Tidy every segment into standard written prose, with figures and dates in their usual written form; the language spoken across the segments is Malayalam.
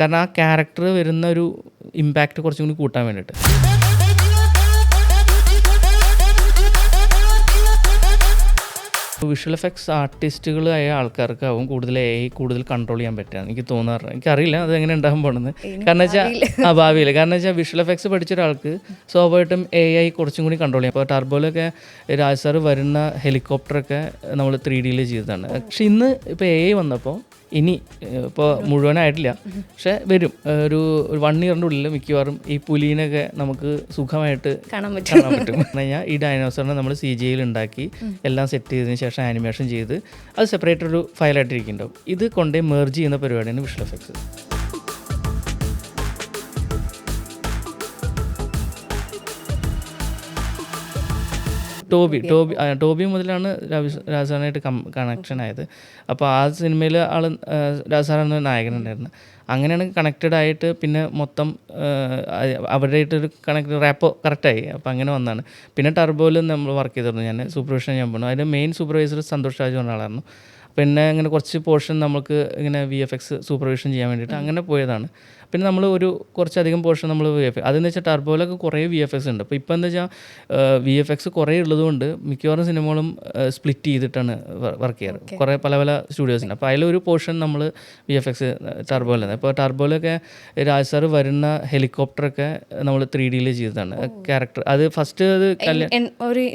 കാരണം ആ ക്യാരക്ടർ വരുന്ന ഒരു ഇമ്പാക്റ്റ് കുറച്ചും കൂടി കൂട്ടാൻ വേണ്ടിയിട്ട്. വിഷ്വൽ എഫക്ട്സ് ആർട്ടിസ്റ്റുകളായ ആൾക്കാർക്കാവും കൂടുതൽ AI കൂടുതൽ കൺട്രോൾ ചെയ്യാൻ പറ്റുക എനിക്ക് തോന്നാറ്. എനിക്കറിയില്ല അതെങ്ങനെ ഉണ്ടാകാൻ പോകണമെന്ന്. കാരണം വെച്ചാൽ ഭാവിയിൽ കാരണം വെച്ചാൽ വിഷ്വൽ എഫക്ട്സ് പഠിച്ച ഒരാൾക്ക് സ്വാഭാവികമായിട്ടും AI കുറച്ചും കൂടി കൺട്രോൾ ചെയ്യാം. അപ്പോൾ ടർബോയിലൊക്കെ രാജ് സാർ വരുന്ന ഹെലികോപ്റ്ററൊക്കെ നമ്മൾ 3Dയിൽ ചെയ്തതാണ്. പക്ഷെ ഇന്ന് ഇപ്പോൾ AI വന്നപ്പോൾ ഇനി ഇപ്പോൾ മുഴുവനായിട്ടില്ല, പക്ഷെ വരും ഒരു 1 ഇയറിൻ്റെ ഉള്ളിൽ മിക്കവാറും ഈ പുലീനൊക്കെ നമുക്ക് സുഖമായിട്ട് കാണാൻ പറ്റും. കഴിഞ്ഞാൽ ഈ ഡൈനോസറിനെ നമ്മൾ CGIയിൽ ഉണ്ടാക്കി എല്ലാം സെറ്റ് ചെയ്തതിന് ശേഷം ആനിമേഷൻ ചെയ്ത് അത് സെപ്പറേറ്റ് ഒരു ഫയലായിട്ട് ഇരിക്കുന്നുണ്ടാവും. ഇത് കൊണ്ടേ മെർജ് ചെയ്യുന്ന പരിപാടിയാണ് വിഷ്വൽ എഫക്ട്സ്. ടോബി മുതലാണ് രാജസാറിനായിട്ട് കണക്ഷൻ ആയത്. അപ്പോൾ ആ സിനിമയിൽ രാജസാറാണ് നായകനുണ്ടായിരുന്നത്. അങ്ങനെയാണ് കണക്റ്റഡ് ആയിട്ട് പിന്നെ മൊത്തം അവരുടെ ആയിട്ടൊരു റാപ്പോ കറക്റ്റായി. അപ്പോൾ അങ്ങനെ വന്നതാണ്. പിന്നെ ടർബോയിൽ നമ്മൾ വർക്ക് ചെയ്തിരുന്നു. ഞാൻ സൂപ്പർവിഷൻ ഞാൻ പോകണം. അതിൻ്റെ മെയിൻ സൂപ്പർവൈസർ സന്തോഷ് രാജ് പറഞ്ഞ ആളായിരുന്നു. പിന്നെ ഇങ്ങനെ കുറച്ച് പോർഷൻ നമുക്ക് ഇങ്ങനെ VFX സൂപ്പർവിഷൻ ചെയ്യാൻ വേണ്ടിയിട്ട് അങ്ങനെ പോയതാണ്. പിന്നെ നമ്മൾ കുറച്ചധികം പോർഷൻ നമ്മൾ VFX അതെന്ന് വെച്ചാൽ ടർബോയിലൊക്കെ കുറേ VFX ഉണ്ട്. അപ്പോൾ ഇപ്പോൾ എന്താ വെച്ചാൽ VFX കുറേ ഉള്ളതുകൊണ്ട് മിക്കവാറും സിനിമകളും സ്പ്ലിറ്റ് ചെയ്തിട്ടാണ് വർക്ക് ചെയ്യാറ്. കുറേ പല പല സ്റ്റുഡിയോസിന്. അപ്പോൾ അതിലൊരു പോർഷൻ നമ്മൾ VFX ടർബോയിലാണ്. ഇപ്പോൾ ടർബോയിലൊക്കെ രാജ് സാർ വരുന്ന ഹെലികോപ്റ്ററൊക്കെ നമ്മൾ 3Dയിൽ ചെയ്തതാണ്. ക്യാരക്ടർ അത് ഫസ്റ്റ് അത്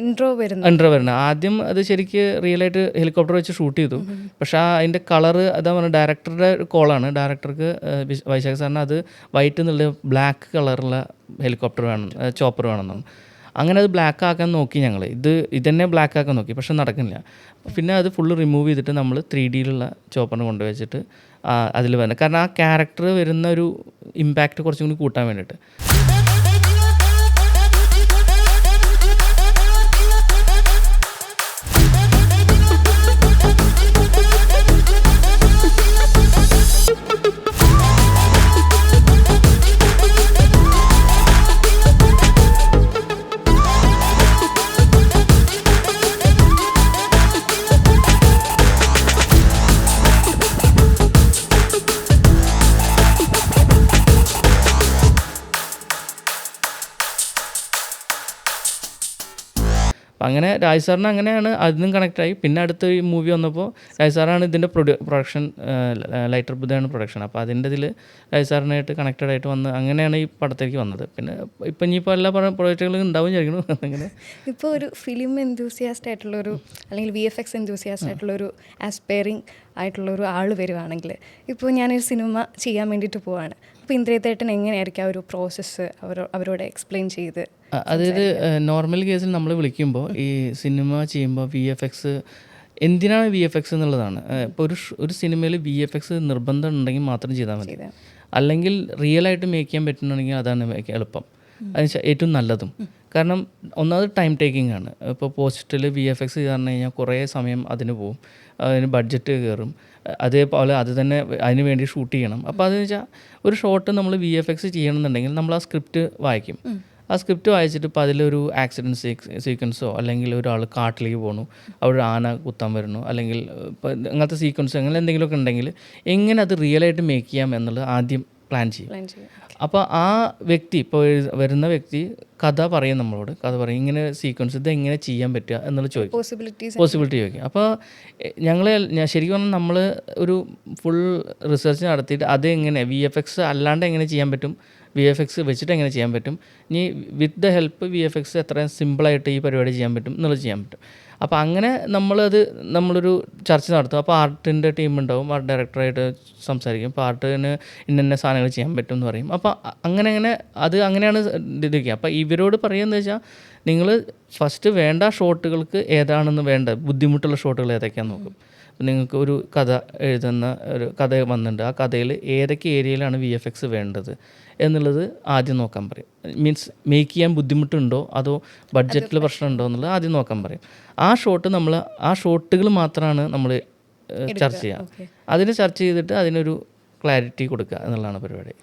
ഇൻട്രോ വരുന്നത് ആദ്യം അത് ശരിക്ക് റിയലായിട്ട് ഹെലികോപ്റ്റർ വെച്ച് ഷൂട്ട് ചെയ്തു. പക്ഷേ അതിൻ്റെ കളറ് അതാ പറഞ്ഞ ഡയറക്ടറുടെ കോളാണ്. ഡയറക്ടർക്ക് വൈശാഖ് സാറിന് അത് വൈറ്റ് എന്നുള്ള ബ്ലാക്ക് കളറുള്ള ഹെലികോപ്റ്റർ വേണം, ചോപ്പർ വേണമെന്നാണ്. അങ്ങനെ അത് ബ്ലാക്ക് ആക്കാൻ നോക്കി ഞങ്ങൾ. ഇതന്നെ ബ്ലാക്ക് ആക്കാൻ നോക്കി, പക്ഷെ നടക്കുന്നില്ല. പിന്നെ അത് ഫുള്ള് റിമൂവ് ചെയ്തിട്ട് നമ്മൾ 3Dയിലുള്ള ചോപ്പറിന് കൊണ്ടുവച്ചിട്ട് അതിൽ വരുന്നത്. കാരണം ആ ക്യാരക്ടർ വരുന്ന ഒരു ഇമ്പാക്റ്റ് കുറച്ചും കൂടി കൂട്ടാൻ വേണ്ടിയിട്ട്. അങ്ങനെ രാജ് സാറിന് അങ്ങനെയാണ് അതിനും കണക്റ്റായി. പിന്നെ അടുത്ത ഈ മൂവി വന്നപ്പോൾ രാജ് സാറാണ് ഇതിൻ്റെ പ്രൊഡക്ഷൻ, ലൈറ്റർ ബുദ്ധയാണ് പ്രൊഡക്ഷൻ. അപ്പോൾ അതിൻ്റെ ഇതിൽ രാജ് സാറിനായിട്ട് കണക്റ്റഡ് ആയിട്ട് വന്ന് അങ്ങനെയാണ് ഈ പടത്തേക്ക് വന്നത്. പിന്നെ ഇപ്പം ഇനിയിപ്പോൾ എല്ലാ പ്രോജക്റ്റുകളും ഉണ്ടാവും വിചാരിക്കുന്നു. അങ്ങനെ ഇപ്പോൾ ഒരു ഫിലിം എന്തൂസിയാസ്റ്റ് ആയിട്ടുള്ളൊരു അല്ലെങ്കിൽ VFX എന്തൂസിയാസ്റ്റ് ആയിട്ടുള്ളൊരു ആസ്പയറിങ് ആയിട്ടുള്ളൊരു ആൾ വരുവാണെങ്കിൽ, ഇപ്പോൾ ഞാനൊരു സിനിമ ചെയ്യാൻ വേണ്ടിയിട്ട് പോവാണ്. അപ്പോൾ ഇന്ദ്രിയത്തേട്ടൻ എങ്ങനെയായിരിക്കും ആ ഒരു പ്രോസസ്സ് അവരോട് എക്സ്പ്ലെയിൻ ചെയ്ത്? അതായത് നോർമൽ കേസിൽ നമ്മൾ വിളിക്കുമ്പോൾ ഈ സിനിമ ചെയ്യുമ്പോൾ VFX എന്തിനാണ് VFX എന്നുള്ളതാണ്. ഇപ്പോൾ ഒരു സിനിമയിൽ VFX നിർബന്ധം ഉണ്ടെങ്കിൽ മാത്രം ചെയ്താൽ മതി. അല്ലെങ്കിൽ റിയലായിട്ട് മേക്ക് ചെയ്യാൻ പറ്റുന്നുണ്ടെങ്കിൽ അതാണ് എളുപ്പം, അതിന് ഏറ്റവും നല്ലതും. കാരണം ഒന്നാമത് ടൈം ടേക്കിംഗ് ആണ്. ഇപ്പോൾ പോസ്റ്റിൽ VFX ചെയ്ത് പറഞ്ഞു കഴിഞ്ഞാൽ കുറേ സമയം അതിന് പോകും, അതിന് ബഡ്ജറ്റ് കയറും. അതേപോലെ അത് തന്നെ അതിന് വേണ്ടി ഷൂട്ട് ചെയ്യണം. അപ്പോൾ അതെന്ന് വെച്ചാൽ ഒരു ഷോട്ട് നമ്മൾ VFX ചെയ്യണമെന്നുണ്ടെങ്കിൽ നമ്മൾ ആ സ്ക്രിപ്റ്റ് വായിക്കും. ആ സ്ക്രിപ്റ്റ് വായിച്ചിട്ട് ഇപ്പോൾ അതിലൊരു ആക്സിഡൻറ്റ് സീക്വൻസോ അല്ലെങ്കിൽ ഒരാൾ കാട്ടിലേക്ക് പോകണു, അവിടെ ആന കുത്താൻ വരുന്നു, അല്ലെങ്കിൽ ഇപ്പോൾ അങ്ങനത്തെ സീക്വൻസ് അങ്ങനെ എന്തെങ്കിലുമൊക്കെ ഉണ്ടെങ്കിൽ എങ്ങനെ അത് റിയലായിട്ട് മേക്ക് ചെയ്യാം എന്നുള്ളത് ആദ്യം പ്ലാൻ ചെയ്യും. അപ്പോൾ ആ വ്യക്തി ഇപ്പോൾ വരുന്ന വ്യക്തി കഥ പറയും, നമ്മളോട് കഥ പറയും, ഇങ്ങനെ സീക്വൻസ് ഇത് എങ്ങനെ ചെയ്യാൻ പറ്റുക എന്നുള്ള ചോദിക്കും, പോസിബിലിറ്റി ചോദിക്കും. അപ്പോൾ ശരിക്കും പറഞ്ഞാൽ നമ്മൾ ഒരു ഫുൾ റിസർച്ച് നടത്തിയിട്ട് അത് എങ്ങനെ VFX അല്ലാണ്ട് എങ്ങനെ ചെയ്യാൻ പറ്റും, VFX വെച്ചിട്ട് എങ്ങനെ ചെയ്യാൻ പറ്റും, ഇനി വിത്ത് ദ ഹെൽപ്പ് VFX എത്രയും സിമ്പിളായിട്ട് ഈ പരിപാടി ചെയ്യാൻ പറ്റും എന്നുള്ളത് ചെയ്യാൻ പറ്റും. അപ്പോൾ അങ്ങനെ നമ്മളൊരു ചർച്ച നടത്തും. അപ്പോൾ ആർട്ടിൻ്റെ ടീം ഉണ്ടാവും, ആർട്ട് ഡയറക്ടറായിട്ട് സംസാരിക്കും. അപ്പോൾ ആർട്ടിന് ഇന്ന സാധനങ്ങൾ ചെയ്യാൻ പറ്റും എന്ന് പറയും. അപ്പോൾ അങ്ങനെയാണ് ഇതിരിക്കുക. അപ്പോൾ ഇവരോട് പറയുന്നത് വെച്ചാൽ നിങ്ങൾ ഫസ്റ്റ് വേണ്ട ഷോട്ടുകൾക്ക് ഏതാണെന്ന് വേണ്ട ബുദ്ധിമുട്ടുള്ള ഷോട്ടുകൾ ഏതൊക്കെയാണെന്ന് നോക്കും. നിങ്ങൾക്ക് ഒരു കഥ എഴുതുന്ന ഒരു കഥ വന്നിട്ടുണ്ട്, ആ കഥയിൽ ഏതൊക്കെ ഏരിയയിലാണ് VFX വേണ്ടത് എന്നുള്ളത് ആദ്യം നോക്കാൻ പറയും. മീൻസ് മേക്ക് ചെയ്യാൻ ബുദ്ധിമുട്ടുണ്ടോ അതോ ബഡ്ജറ്റിൽ പ്രശ്നമുണ്ടോ എന്നുള്ളത് ആദ്യം നോക്കാൻ പറയും. ആ ഷോട്ടുകൾ മാത്രമാണ് നമ്മൾ ചർച്ച ചെയ്യുക. അതിന് ചർച്ച ചെയ്തിട്ട് അതിനൊരു ക്ലാരിറ്റി കൊടുക്കുക എന്നുള്ളതാണ് പരിപാടി.